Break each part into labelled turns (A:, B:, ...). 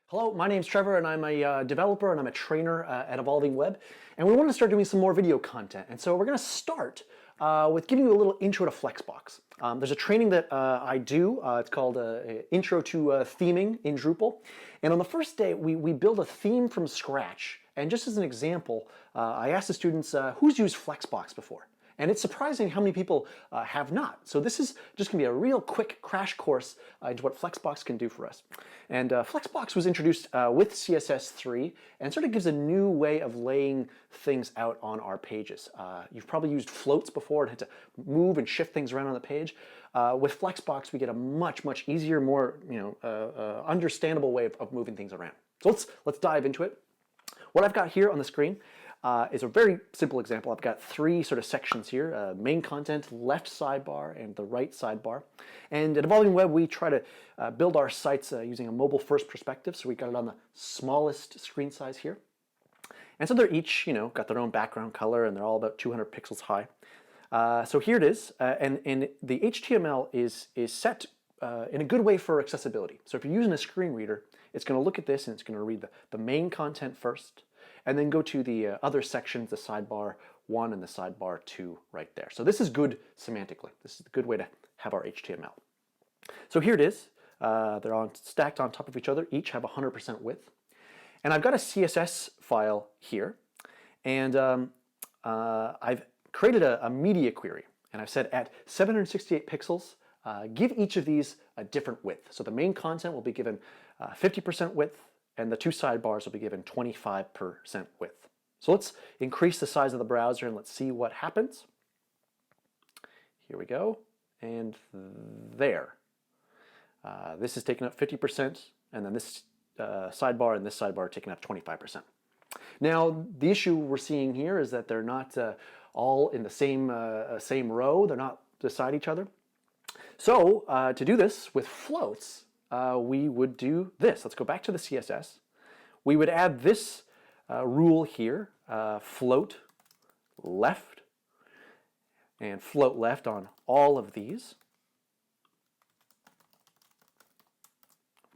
A: Hello, my name's Trevor and I'm a developer and I'm a trainer at Evolving Web, and we want to start doing some more video content. And so we're going to start with giving you a little intro to Flexbox. There's a training that I do, it's called Intro to Theming in Drupal. And on the first day we build a theme from scratch. And just as an example, I asked the students who's used Flexbox before? And it's surprising how many people have not. So this is just going to be a real quick crash course into what Flexbox can do for us. And Flexbox was introduced with CSS3 and sort of gives a new way of laying things out on our pages. You've probably used floats before and had to move and shift things around on the page. With Flexbox, we get a much easier, more understandable way of moving things around. So let's dive into it. What I've got here on the screen is a very simple example. I've got three sort of sections here, main content, left sidebar, and the right sidebar. And at Evolving Web, we try to build our sites using a mobile-first perspective, so we got it on the smallest screen size here. And so they're each, got their own background color, and they're all about 200 pixels high. So here it is, and the HTML is set in a good way for accessibility. So if you're using a screen reader, it's going to look at this and it's going to read the main content first, and then go to the other sections, the sidebar 1 and the sidebar 2 right there. So this is good semantically. This is a good way to have our HTML. So here it is. They're stacked on top of each other. Each have 100% width. And I've got a CSS file here. And I've created a media query. And I've said at 768 pixels, give each of these a different width. So the main content will be given 50% width, and the two sidebars will be given 25% width. So let's increase the size of the browser and let's see what happens. Here we go, and there. This is taking up 50%, and then this sidebar and this sidebar are taking up 25%. Now, the issue we're seeing here is that they're not all in the same row. They're not beside each other. So to do this with floats, we would do this. Let's go back to the CSS. We would add this rule here, float left, and float left on all of these.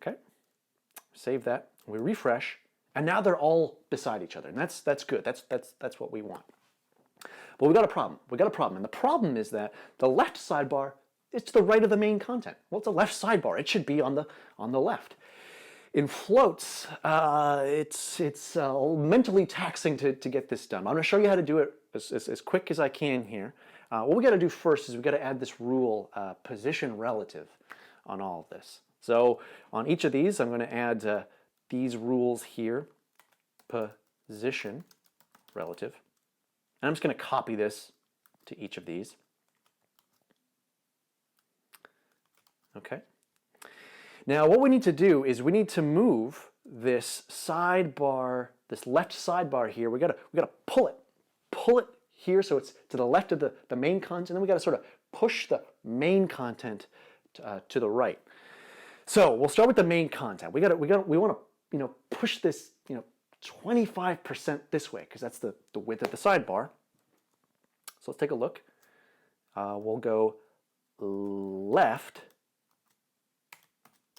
A: Okay, save that. We refresh, and now they're all beside each other, and that's good. That's what we want. But we got a problem. And the problem is that the left sidebar, it's to the right of the main content. Well, it's a left sidebar. It should be on the left. In floats, it's mentally taxing to get this done. I'm going to show you how to do it as quick as I can here. What we got to do first is we got to add this rule, position relative, on all of this. So on each of these, I'm going to add these rules here, position relative, and I'm just going to copy this to each of these. Okay. Now what we need to do is we need to move this sidebar, this left sidebar here. We gotta pull it here so it's to the left of the main content. And then we gotta sort of push the main content to the right. So we'll start with the main content. We want to push this 25% this way because that's the width of the sidebar. So let's take a look. We'll go left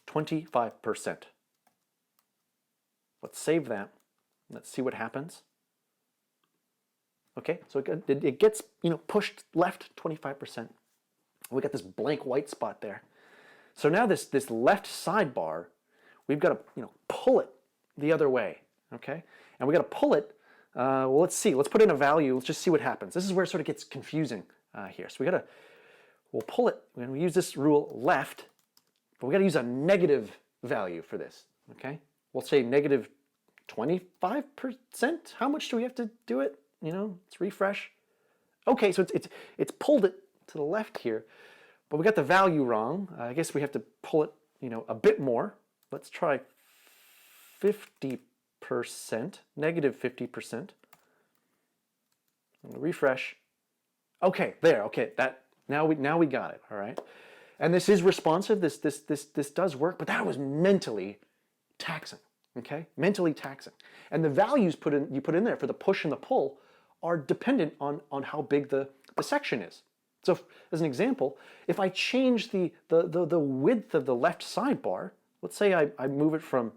A: 25%. Let's save that. Let's see what happens. Okay, so it gets pushed left 25%. We got this blank white spot there. So now this left sidebar, we've got to pull it the other way. Okay, and we got to pull it. Well, let's see. Let's put in a value. Let's just see what happens. This is where it sort of gets confusing here. So we'll pull it. We're going to use this rule left. But we got to use a negative value for this, okay? We'll say negative 25%. How much do we have to do it? Let's refresh. Okay, so it's pulled it to the left here, but we got the value wrong. I guess we have to pull it, a bit more. Let's try 50%, negative 50%. Refresh. Okay, there. Okay, now we got it. All right. And this is responsive, this does work, but that was mentally taxing, okay? Mentally taxing. And the values you put in there for the push and the pull are dependent on how big the section is. So as an example, if I change the width of the left sidebar, let's say I move it from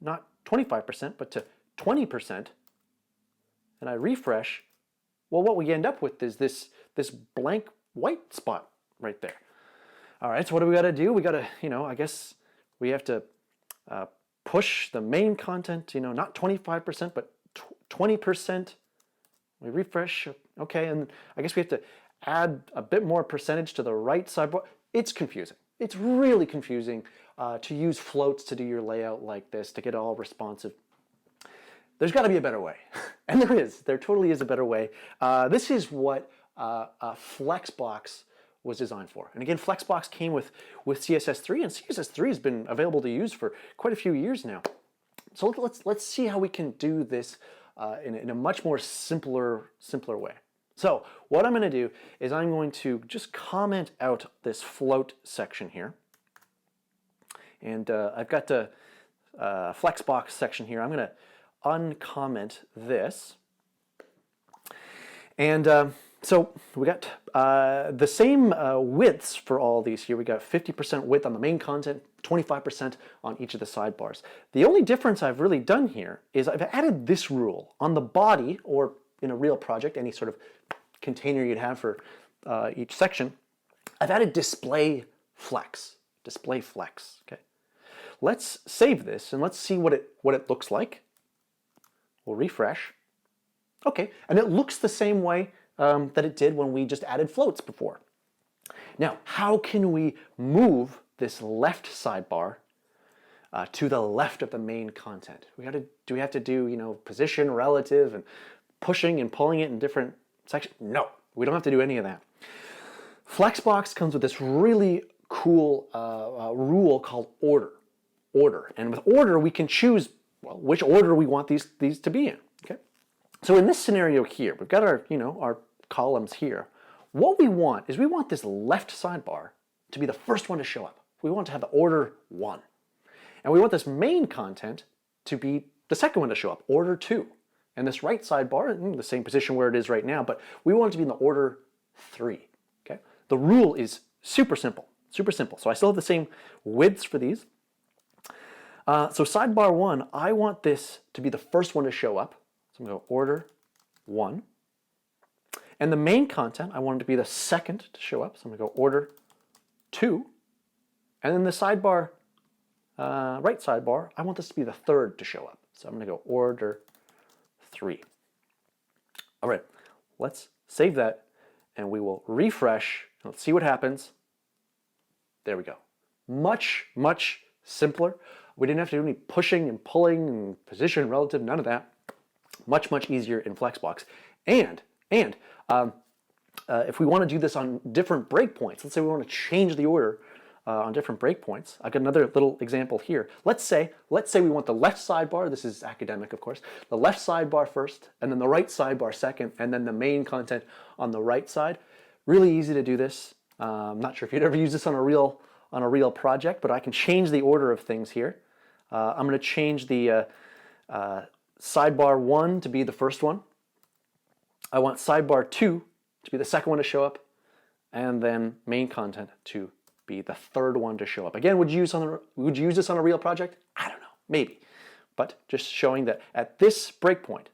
A: not 25%, but to 20%, and I refresh, well, what we end up with is this blank white spot right there. All right, so what do we got to do? We got to, I guess we have to push the main content, not 25%, but 20%. We refresh, okay, and I guess we have to add a bit more percentage to the right sidebar. It's confusing. It's really confusing to use floats to do your layout like this, to get all responsive. There's got to be a better way, and there is. There totally is a better way. This is what Flexbox was designed for. And again, Flexbox came with CSS3, and CSS3 has been available to use for quite a few years now. So let's see how we can do this in a much more simpler way. So what I'm going to do is I'm going to just comment out this float section here. And I've got the Flexbox section here. I'm going to uncomment this. And so we got the same widths for all these here. We got 50% width on the main content, 25% on each of the sidebars. The only difference I've really done here is I've added this rule on the body, or in a real project, any sort of container you'd have for each section. I've added display flex, okay? Let's save this and let's see what it looks like. We'll refresh. Okay, and it looks the same way that it did when we just added floats before. Now, how can we move this left sidebar to the left of the main content? Do we have to do position, relative, and pushing and pulling it in different sections? No, we don't have to do any of that. Flexbox comes with this really cool rule called order. And with order, we can choose which order we want these to be in. Okay. So in this scenario here, we've got our columns here. What we want is this left sidebar to be the first one to show up. We want to have the order 1. And we want this main content to be the second one to show up, order 2. And this right sidebar in the same position where it is right now, but we want it to be in the order 3. Okay. The rule is super simple. So I still have the same widths for these. So sidebar 1, I want this to be the first one to show up. So I'm going to go order 1. And the main content, I want it to be the second to show up. So I'm going to go order 2. And then the sidebar, right sidebar, I want this to be the third to show up. So I'm going to go order 3. All right, let's save that and we will refresh. Let's see what happens. There we go. Much, much simpler. We didn't have to do any pushing and pulling and position, relative, none of that. Much, much easier in Flexbox. And if we want to do this on different breakpoints, let's say we want to change the order on different breakpoints. I've got another little example here. Let's say we want the left sidebar, this is academic of course, the left sidebar first, and then the right sidebar second, and then the main content on the right side. Really easy to do this. I'm not sure if you'd ever use this on a real project, but I can change the order of things here. I'm going to change the sidebar 1 to be the first one. I want sidebar 2 to be the second one to show up, and then main content to be the third one to show up. Again, would you use this on a real project? I don't know, maybe. But just showing that at this breakpoint,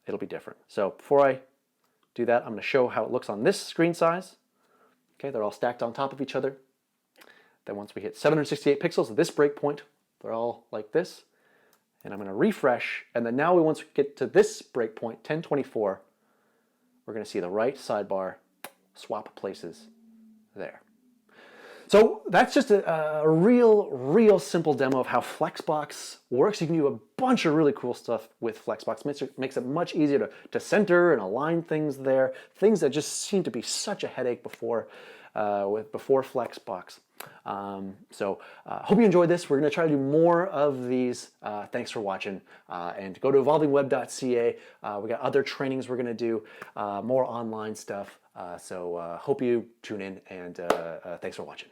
A: it'll be different. So before I do that, I'm going to show how it looks on this screen size. Okay, they're all stacked on top of each other. Then once we hit 768 pixels at this breakpoint, they're all like this. And I'm going to refresh, and then now once we get to this breakpoint, 1024, we're going to see the right sidebar swap places there. So that's just a real simple demo of how Flexbox works. You can do a bunch of really cool stuff with Flexbox. Makes it much easier to center and align things there. Things that just seem to be such a headache before Flexbox. Hope you enjoyed this. We're going to try to do more of these. Thanks for watching. And go to evolvingweb.ca. We got other trainings we're going to do, more online stuff. Hope you tune in, and thanks for watching.